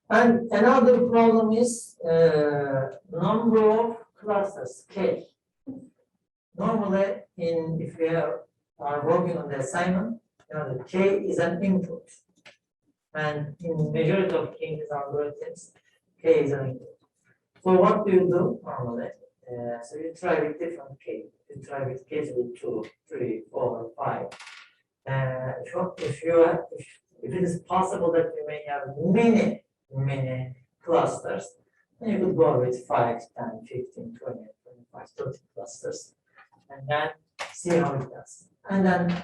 And another problem is number of clusters, K. Normally, if we are working on the assignment, the K is an input. And in majority of Kmeans algorithms, K is an input. So what do you do normally? So you try with different K. You try with K with 2, 3, 4, 5. If it is possible that you may have many clusters, then you could go with 5, 10, 15, 20, 25, 30 clusters, and then see how it does. And then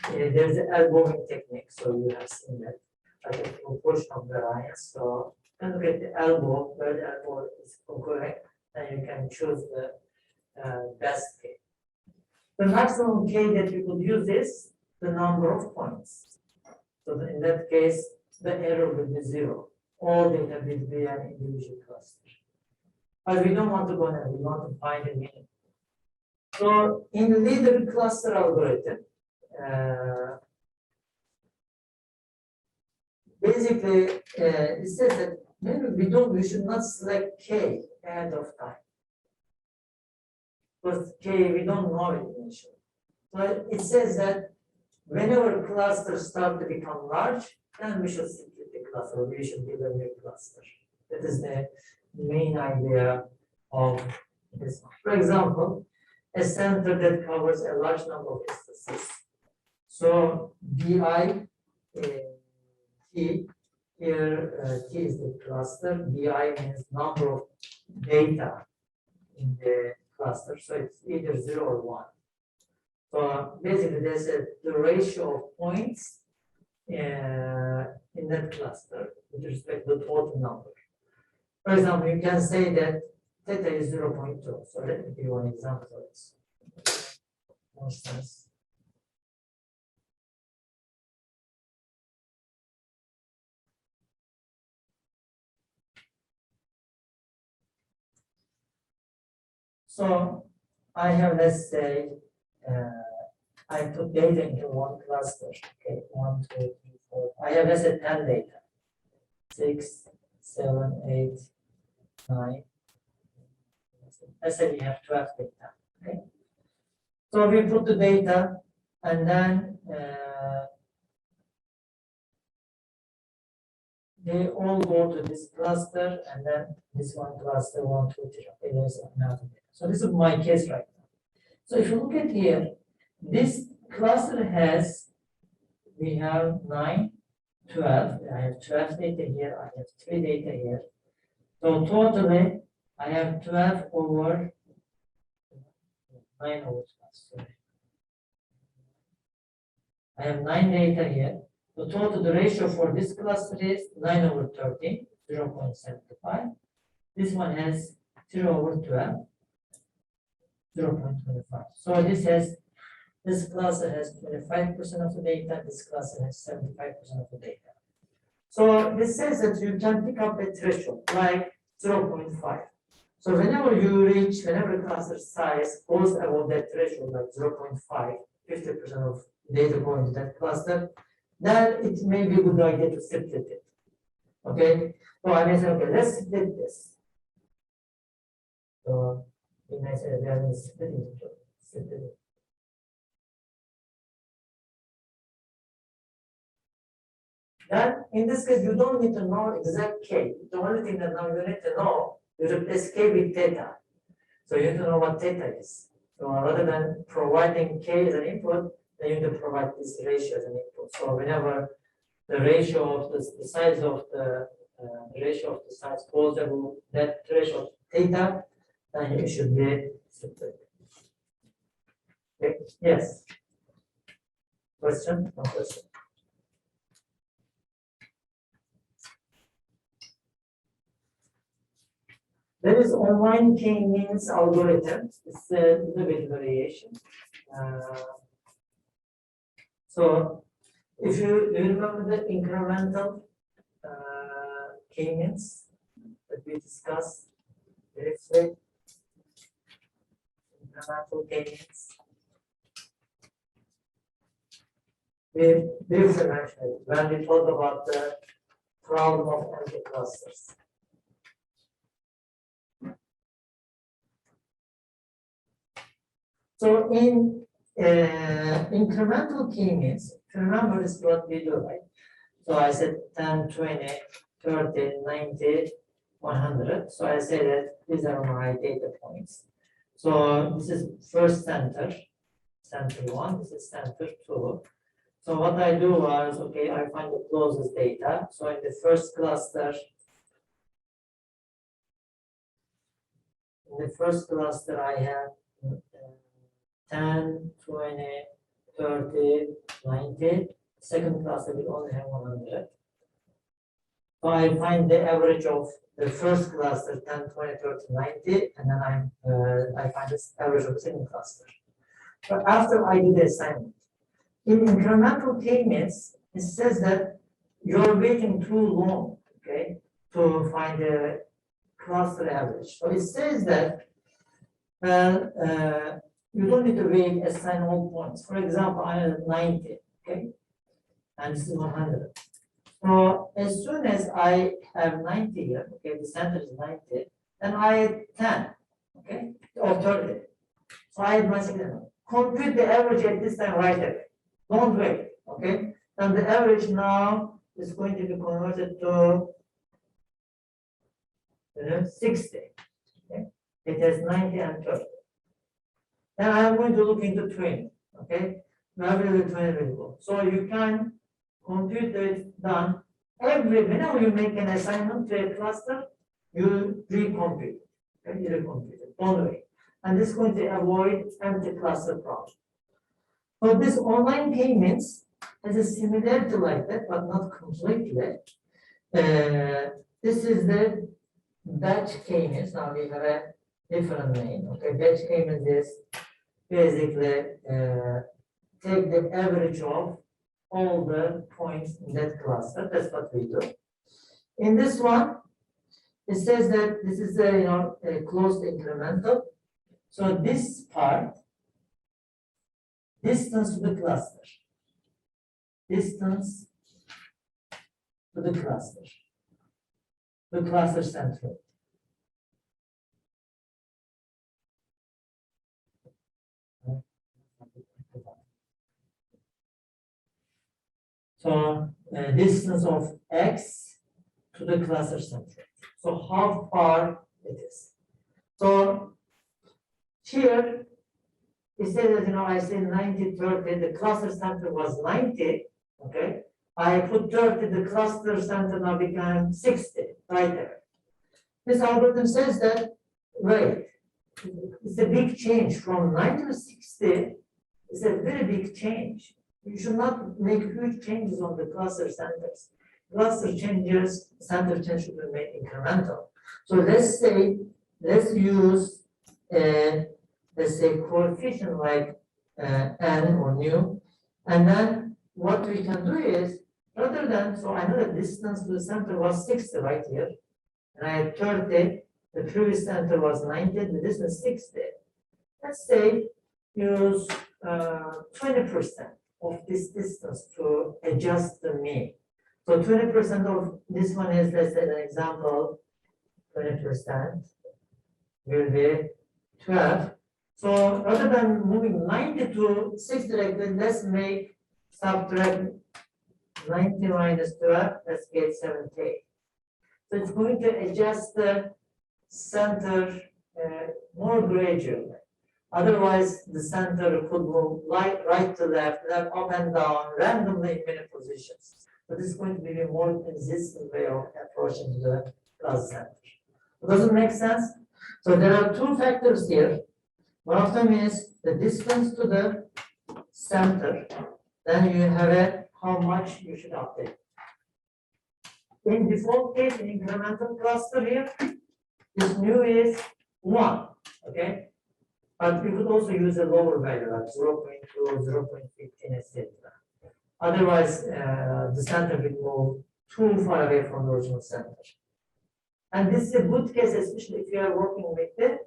there's the elbowing technique. So you have seen that, like a proportion of variance. So you look at the elbow, where the elbow is correct, and you can choose the best K. The maximum K that you could use is the number of points. So in that case, the error will be 0. All data will be an individual cluster. But we don't want to go there, we want to find a meaning. So in leader cluster algorithm, basically it says that maybe we should not select K ahead of time. Because K, we don't know it initially. So it says that whenever clusters start to become large, then we should split the cluster, or we should build a new cluster. That is the main idea of this. For example, a center that covers a large number of instances. So BI T, here T is the cluster, BI means number of data in the cluster, so it's either 0 or 1. So basically, there's the ratio of points in that cluster with respect to the total number. For example, you can say that theta is 0.2. So let me give you an example of this. For instance, so I have, let's say, I put data into one cluster. Okay, 1, 2, 3, 4. I have, let's say, 10 data. 6, 7, 8, 9. Let's say we have 12 data. Okay. So we put the data, and then they all go to this cluster, and then this one cluster, 1, 2, 3. Okay, there's another data. So this is my case right now. So if you look at here, this cluster has, we have 9, 12. I have 12 data here. I have 3 data here. So totally, I have 12 over 9 over 12. Sorry. I have 9 data here. The total, the ratio for this cluster is 9 over 13, 0.75. This one has 0 over 12, 0.25. So this cluster has 25% of the data, this cluster has 75% of the data. So this says that you can pick up a threshold like 0.5. So whenever cluster size goes above that threshold, like 0.5, 50% of data going to that cluster, then it may be a good idea to split it. Okay? So I may say, okay, let's split this. So we may say we are going to split it. Then in this case, you don't need to know exact K. The only thing that now you need to know, you replace K with theta. So you need to know what theta is. So rather than providing K as an input, then you need to provide this ratio as an input. So whenever the ratio of the size of the size goes above that threshold theta, then you should be split. Okay. Yes. Question? No question. There is online K-means algorithm. It's a little bit variation. So if you remember the incremental K-means that we discussed briefly, incremental K-means. We briefly mentioned it when we talk about the problem of empty clusters. So in incremental k-means, if you remember this is what we do, right? So I said 10, 20, 30, 90, 100. So I say that these are my data points. So this is first center, center 1, this is center 2. So what I do was, okay, I find the closest data. So in the first cluster, I have 10, 20, 30, 90. Second cluster will only have 100. So I find the average of the first cluster, 10, 20, 30, 90, and then I find the average of the second cluster. But after I do the assignment, in incremental k-means, it says that you're waiting too long, okay, to find the cluster average. So it says that you don't need to wait, assign all points. For example, I have 90, okay, and this is 100. So as soon as I have 90 here, okay, the center is 90, then I add 10, okay, or 30. So I add my second. Compute the average at this time right away. Don't wait, okay? And the average now is going to be converted to 60. Okay? It has 90 and 30. Then I'm going to look into 20. Okay? Now where the 20 will go. So you can compute it done. Whenever you make an assignment to a cluster, you recompute. Okay? You recompute it. Don't wait. And this is going to avoid empty cluster problem. So this online k-means has a similarity like that, but not completely. This is the batch k-means. Now we have a different name. Okay, batch k-means is basically take the average of all the points in that cluster. That's what we do. In this one, it says that this is a a closed incremental. So this part, distance to the cluster, distance to the cluster center. So distance of x to the cluster center. So how far it is. So here it says that I say 90, 30, the cluster center was 90, okay? I put 30, the cluster center now became 60, right there. This algorithm says that, wait, it's a big change from 90 to 60, it's a very big change. You should not make huge changes on the cluster centers. Cluster changes, center change should be made incremental. So let's use let's say coefficient like n or nu, and then what we can do is rather than, so I know the distance to the center was 60 right here, and I had 30, the previous center was 90, the distance 60. Let's say use 20% of this distance to adjust the mean. So 20% of this one is, let's say an example, 20% will be 12. So rather than moving 90 to 60 like that, let's subtract 90 minus 12, let's get 78. So it's going to adjust the center more gradually. Otherwise, the center could move right to left, up and down, randomly in many positions. So this is going to be a more consistent way of approaching the class center. Does it make sense? So there are two factors here. One of them is the distance to the center. Then you have how much you should update. In default case, in incremental cluster here, this nu is 1. Okay? But you could also use a lower value like 0.2, 0.15, etc. Otherwise, the center will move too far away from the original center. And this is a good case, especially if you are working with the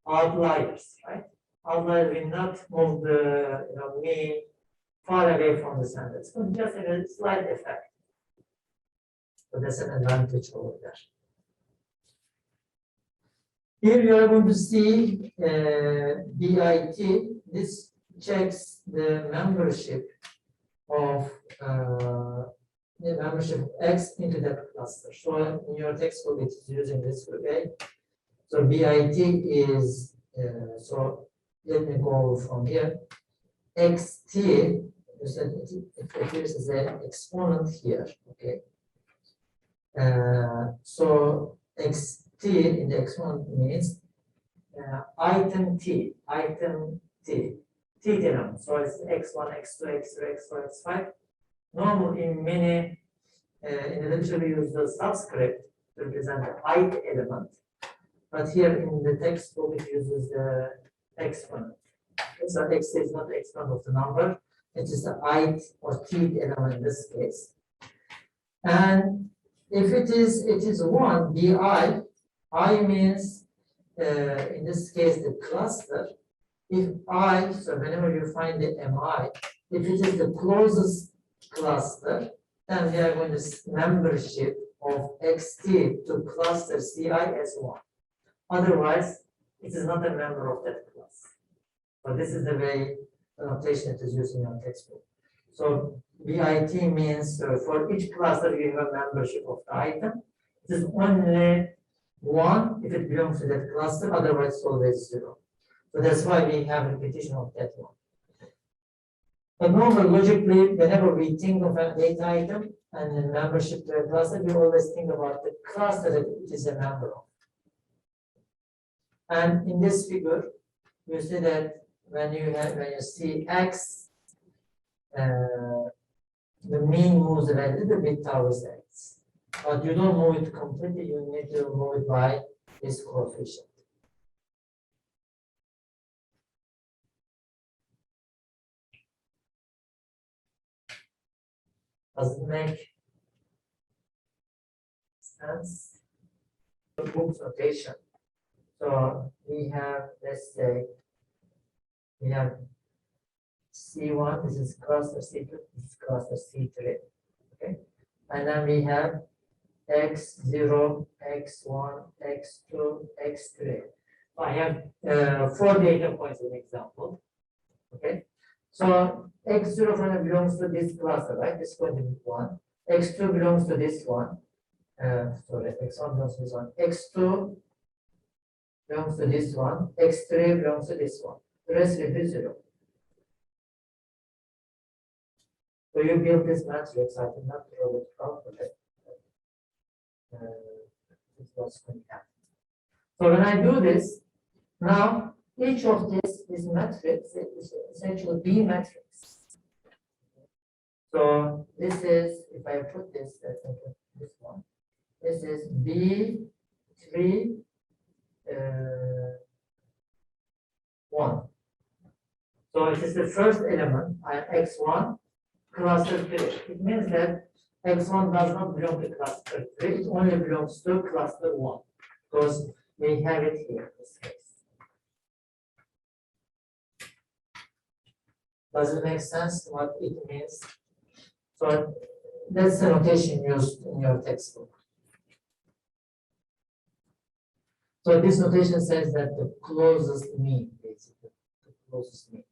outliers, right? Outliers will not move the mean far away from the center. It's going to just have a slight effect. So that's an advantage over there. Here you are going to see BIT. This checks the membership of X into that cluster. So in your textbook, it's using this way. So BIT is so let me go from here. XT, you said it appears as an exponent here. Okay. So XT in the exponent means item T, T term. So it's X1, X2, X3, X4, X5. Normally in many in the literature we use the subscript to represent the ith element. But here in the textbook it uses the exponent. So X is not the exponent of the number, it is the ith or t element in this case. And if it is 1, bi, I means in this case the cluster. If I, so whenever you find the mi, if it is the closest cluster, then we are going to membership of xt to cluster ci as 1. Otherwise, it is not a member of that class. So this is the way the notation it is used in your textbook. So BIT means for each cluster you have a membership of the item. It is only 1 if it belongs to that cluster, otherwise it's always 0. So that's why we have repetition of that one. But normally, logically, whenever we think of a data item and a membership to a cluster, we always think about the cluster that it is a member of. And in this figure, you see that when you see X, the mean moves a little bit towards X. But you don't move it completely, you need to move it by this coefficient. Does it make sense? The book's notation. So we have, let's say, we have C1, this is cluster C2, this is cluster C3. Okay. And then we have X0, X1, X2, X3. So I have 4 data points as an example. Okay. So X0 from belongs to this cluster, right? This is going to be 1. X2 belongs to this one. Sorry, X1 belongs to this one. X2 belongs to this one. X3 belongs to this one. The rest will be 0. So you build this matrix. I did not draw it properly. It was going to happen. So when I do this, now each of this matrix is essentially B matrix. So this is, if I put this, this one, this is B3, 1. So it is the first element, X1, cluster 3. It means that X1 does not belong to cluster 3, it only belongs to cluster 1, because we have it here in this case. Does it make sense what it means? So that's the notation used in your textbook. So this notation says that the closest mean, basically, the closest mean.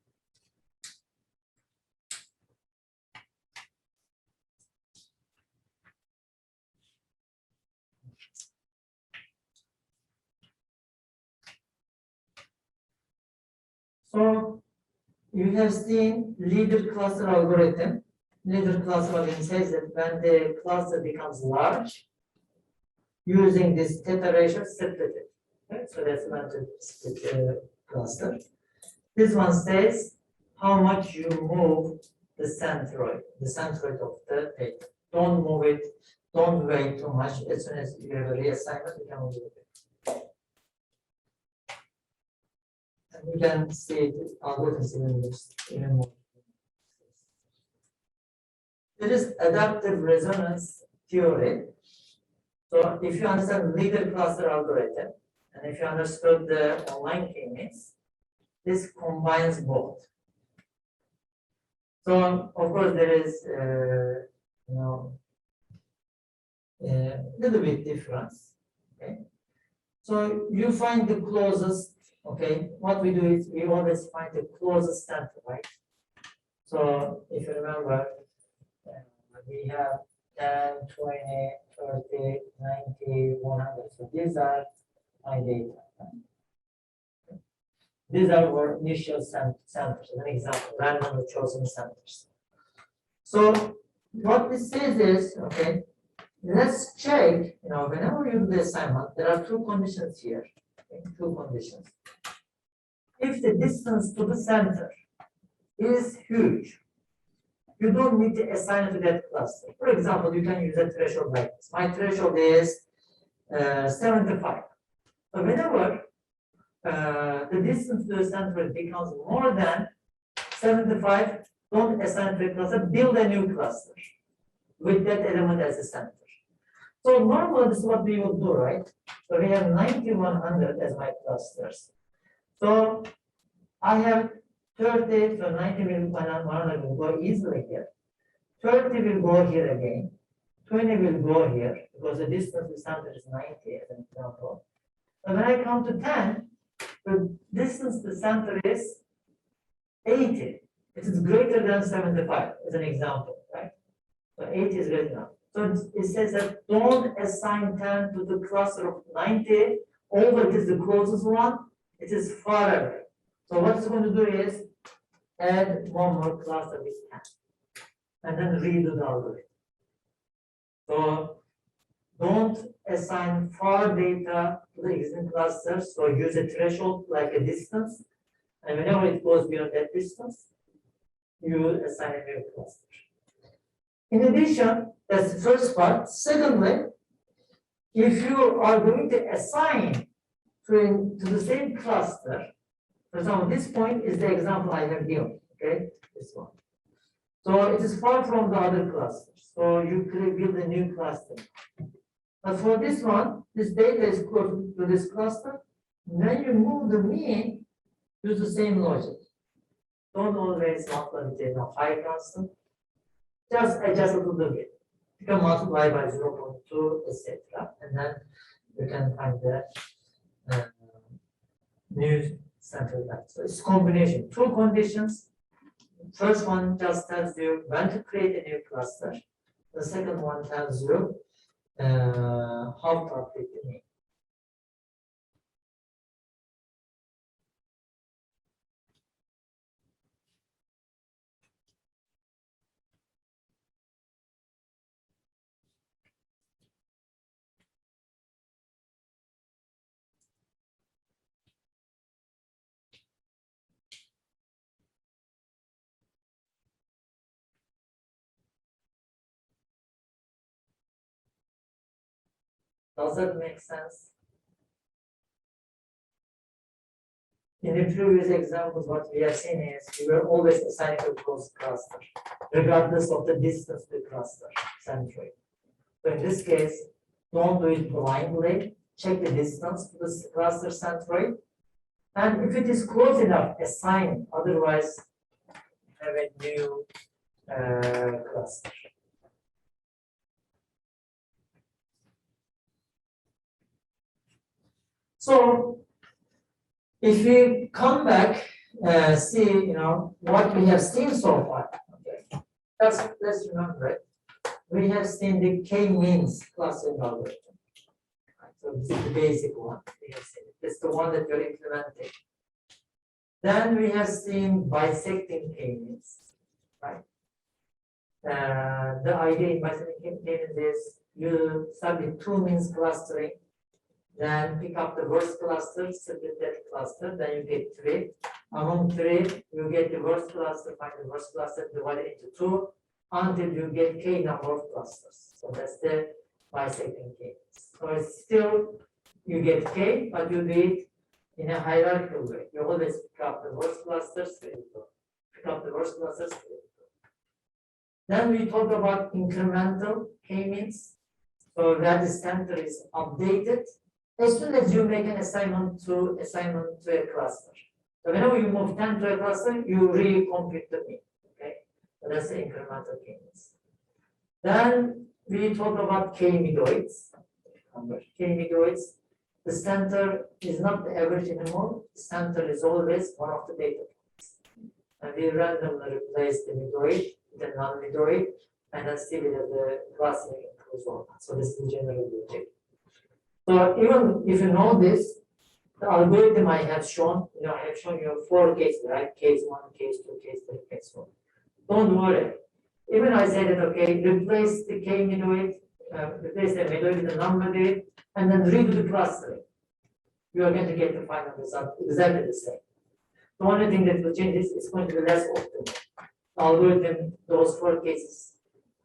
So you have seen leader cluster algorithm. Leader cluster algorithm says that when the cluster becomes large, using this theta ratio, split it. Okay? So that's not a split cluster. This one says how much you move the centroid of the data. Don't move it, don't wait too much. As soon as you have a reassignment, you can move it. And you can see the algorithms even more. There is adaptive resonance theory. So if you understand leader cluster algorithm, and if you understood the online K-means, this combines both. So of course there is little bit difference. Okay. So you find the closest. Okay. What we do is we always find the closest center, right? So if you remember, we have 10, 20, 30, 90, 100. So these are my data. Right? These are our initial centers. An example, randomly chosen centers. So what this says is, okay, let's check, whenever you do the assignment, there are two conditions here. Okay, two conditions. If the distance to the center is huge, you don't need to assign it to that cluster. For example, you can use a threshold like this. My threshold is 75. So whenever the distance to the center becomes more than 75, don't assign to a cluster, build a new cluster with that element as a center. So normally this is what we will do, right? So we have 90, 100 as my clusters. So I have 30, so 90 will 100 will go easily here. 30 will go here again. 20 will go here because the distance to the center is 90 as an example. And when I come to 10, the distance to the center is 80. It is greater than 75 as an example, right? So 80 is greater than. So it says that don't assign 10 to the cluster of 90, although it is the closest one, it is far away. So what it's going to do is add one more cluster with 10 and then redo the algorithm. So don't assign far data to the existing cluster. So use a threshold like a distance. And whenever it goes beyond that distance, you assign a new cluster. In addition, that's the first part. Secondly, if you are going to assign to the same cluster, for example, this point is the example I have given, okay, this one. So it is far from the other clusters. So you could build a new cluster. But for this one, this data is close to this cluster. When you move the mean, use the same logic. Don't always multiply with a high constant. Just adjust a little bit. You can multiply by 0.2, etc. And then you can find the new central line. So it's a combination. Two conditions. First one just tells you when to create a new cluster. The second one tells you how to update the mean. Does that make sense? In the previous examples, what we have seen is we were always assigning a closed cluster, regardless of the distance to the cluster centroid. So in this case, don't do it blindly. Check the distance to the cluster centroid. And if it is close enough, assign. Otherwise, have a new cluster. So if we come back, see, what we have seen so far. Okay, let's remember it. We have seen the K-means clustering algorithm. Right, so this is the basic one. We have seen it. This is the one that we're implementing. Then we have seen bisecting K-means. Right. The idea in bisecting K-means is you start with two means clustering. Then pick up the worst cluster, split that cluster, then you get 3. Among 3, you get the worst cluster, find the worst cluster, divide it into 2, until you get k number of clusters. So that's the bisecting k. So it's still, you get k, but you do it in a hierarchical way. You always pick up the worst clusters, pick up the worst clusters. Then we talk about incremental k-means. So where the center is updated. As soon as you make an assignment to a cluster. So whenever you move 10 to a cluster, you recompute the mean. Okay, so that's the incremental k-means. Then we talk about k-medoids. K-medoids, the center is not the average anymore. The center is always one of the data points. And we randomly replace the medoid with a non-medoid, and then see whether the clustering improves or not. So this is the general logic. So even if you know this, the algorithm I have shown, I have shown you 4 cases, right? Case 1, case 2, case 3, case 4. Don't worry. Even I say that, okay, replace the k-medoid, replace the medoid with a non-medoid, and then redo the clustering. You are going to get the final result exactly the same. The only thing that will change is it's going to be less optimal. The algorithm, those 4 cases,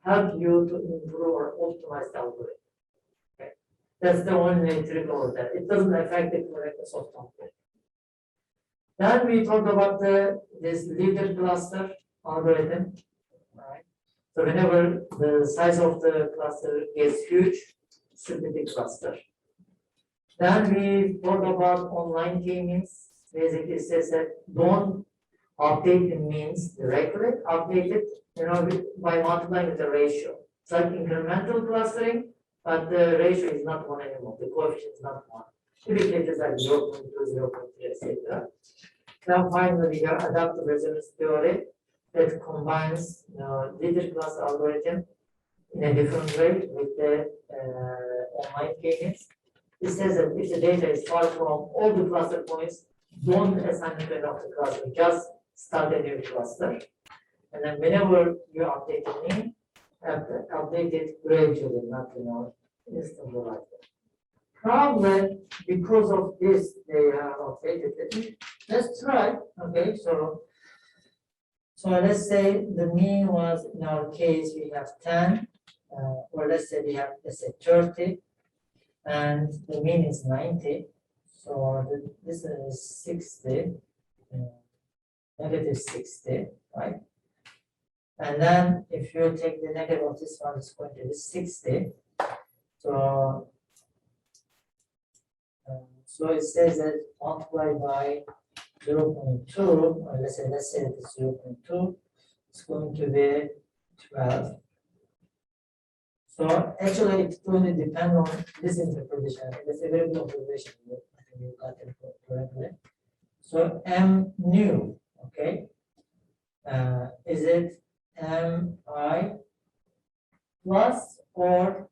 help you to improve or optimize the algorithm. Okay. That's the only trick over that. It doesn't affect the correctness of the algorithm. Then we talked about this leader cluster algorithm. Right. So whenever the size of the cluster gets huge, it should be the cluster. Then we talked about online k-means. Basically, it says that don't update the means directly, update it, by multiplying with the ratio. It's like incremental clustering, but the ratio is not 1 anymore. The coefficient is not 1. Typically, it is like 0.2, 0.3, etc. Then finally, we have adaptive resonance theory that combines leader cluster algorithm in a different way with the online k-means. It says that if the data is far from all the cluster points, don't assign it to the cluster, just start a new cluster. And then whenever you update the mean, update it gradually, not instantly like that. Probably because of this, they have updated it. Let's try. Okay, so let's say the mean was, in our case, we have 10, or let's say we have 30, and the mean is 90. So this is 60, negative 60, right? And then if you take the negative of this one, it's going to be 60. So it says that multiply by 0.2, or let's say that it's 0.2, it's going to be 12. So actually, it only depends on this interpretation. It's a very good observation. I think you got it correctly. So M new, okay? Is it MI plus or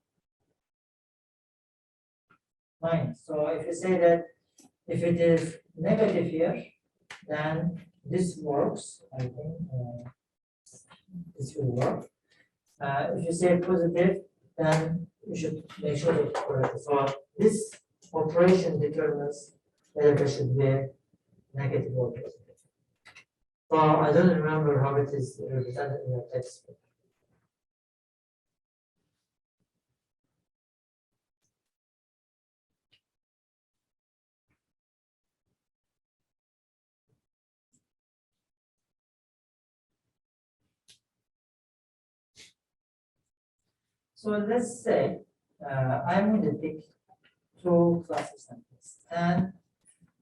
minus? So if you say that if it is negative here, then this works. I think this will work. If you say positive, then you should make sure that it's correct. So this operation determines whether it should be negative or positive. So I don't remember how it is represented in your textbook. So let's say I'm going to pick 2 cluster samples, 10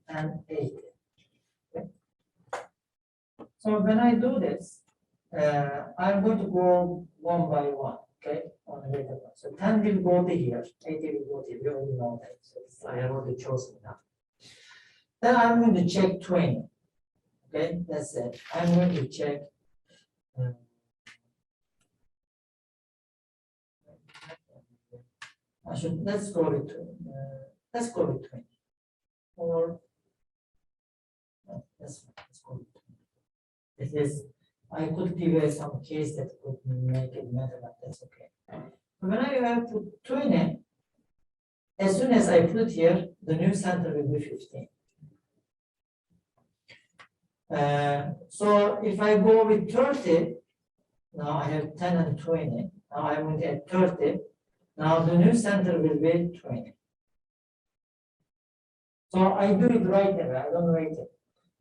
and 80. Okay. So when I do this, I'm going to go 1 by 1, okay, on the data point. So 10 will go to here, 80 will go to here. We already know that. So I have already chosen that. Then I'm going to check 20. Okay, that's it. I'm going to check. Let's go with 20. Or let's go with 20. It is, I could give you some case that could make it matter, but that's okay. When I have put 20, as soon as I put here, the new center will be 15. So if I go with 30, now I have 10 and 20. Now I'm going to add 30. Now the new center will be 20. So I do it right away, I don't wait it.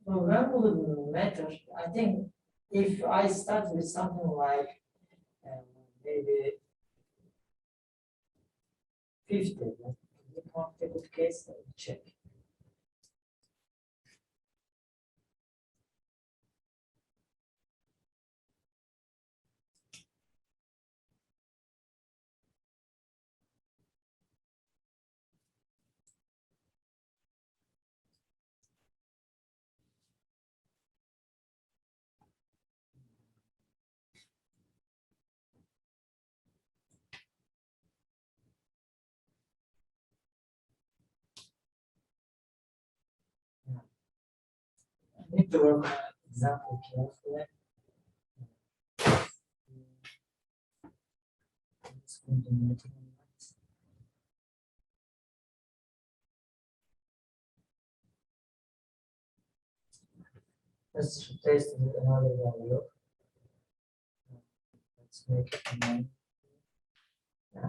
So when will it matter? I think if I start with something like maybe 50, a good case, let me check. Need to work on an example carefully. It's going to make it. Let's replace it with another value. Let's make it 9. Yeah.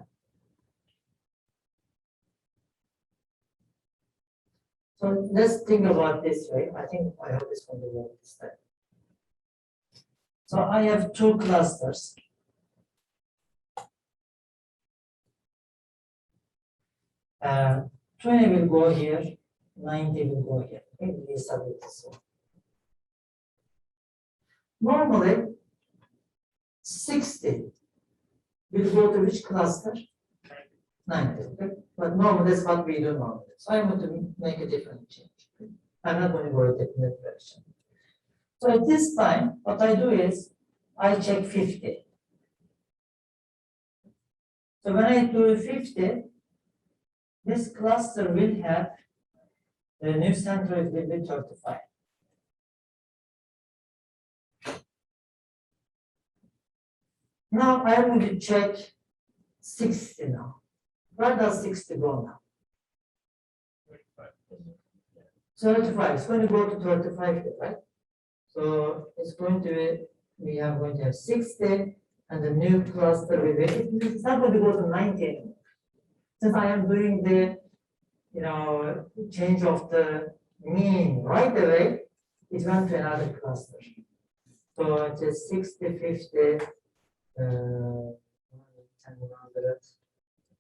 So let's think about this way. I hope it's going to work this time. So I have 2 clusters. 20 will go here, 90 will go here. Okay, we submit this one. Normally, 60 will go to which cluster? 90. Okay? But normally that's what we do normally. So I'm going to make a different change. Okay? I'm not going to go in that direction. So at this time, what I do is I check 50. So when I do 50, this cluster will have the new center will be 35. Now I will check 60 now. Where does 60 go now? 35. It's going to go to 35 here, right? So it's going to be, we are going to have 60 and the new cluster will be, it's not going to go to 90 anymore. Since I am doing the, change of the mean right away, it went to another cluster. So it is 60, 50, 10, 100,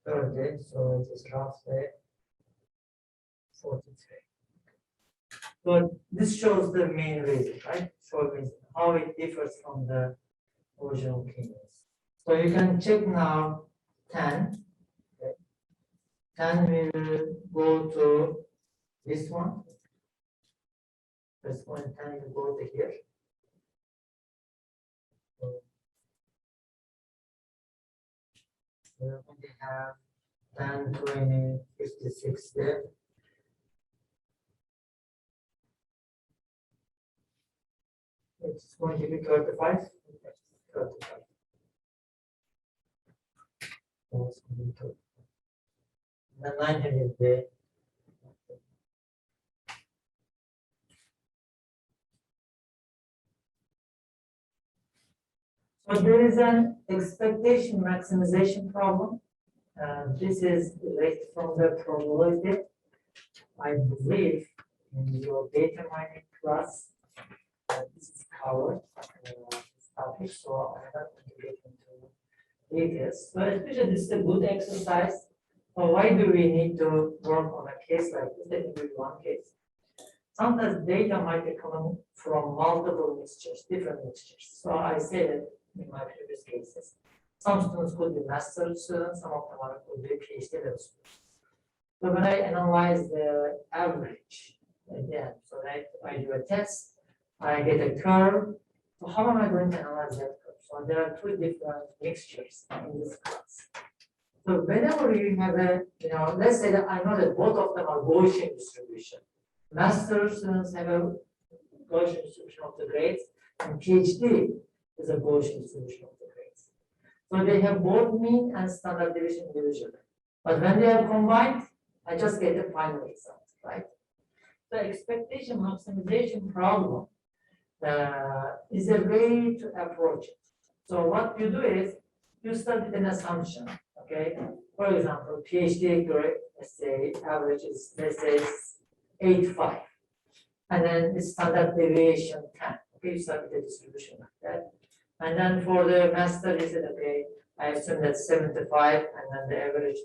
30, so it is roughly 43. So this shows the main reason, right? So how it differs from the original keys. So you can check now 10. Okay. 10 will go to this one. This one 10 will go to here. So we're going to have 10, 20, 50, 60. It's going to be 35. 35. So it's going to be 35. The 90 will be. So there is an expectation maximization problem. This is related from the probability. I believe in your data mining class, this is covered this topic, so I'm not going to get into details. But especially this is a good exercise. So why do we need to work on a case like this? Let me give you one case. Sometimes data might be coming from multiple mixtures, different mixtures. So I say that in my previous cases. Some students could be master students, some of them could be PhD level students. So when I analyze the average, again, so I do a test, I get a curve. So how am I going to analyze that curve? So there are 2 different mixtures in this class. So whenever you have a, let's say that I know that both of them are Gaussian distribution. Master students have a Gaussian distribution of the grades, and PhD is a Gaussian distribution of the grades. So they have both mean and standard deviation individually. But when they are combined, I just get the final result, right? The expectation maximization problem is a way to approach it. So what you do is you start with an assumption, okay? For example, PhD grade, let's say average is, let's say 8.5. And then the standard deviation 10. Okay, you start with the distribution like that. And then for the master, you said, okay, I assume that's 75, and then the average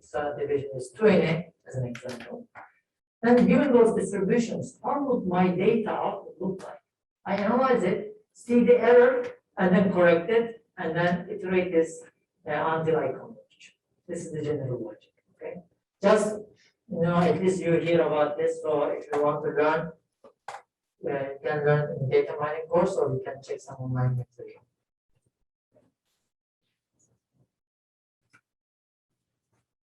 standard deviation is 20, as an example. Then given those distributions, how would my data output look like? I analyze it, see the error, and then correct it, and then iterate this until I converge. This is the general logic, okay? Just, at least you hear about this, so if you want to learn, you can learn in data mining course, or you can check some online material.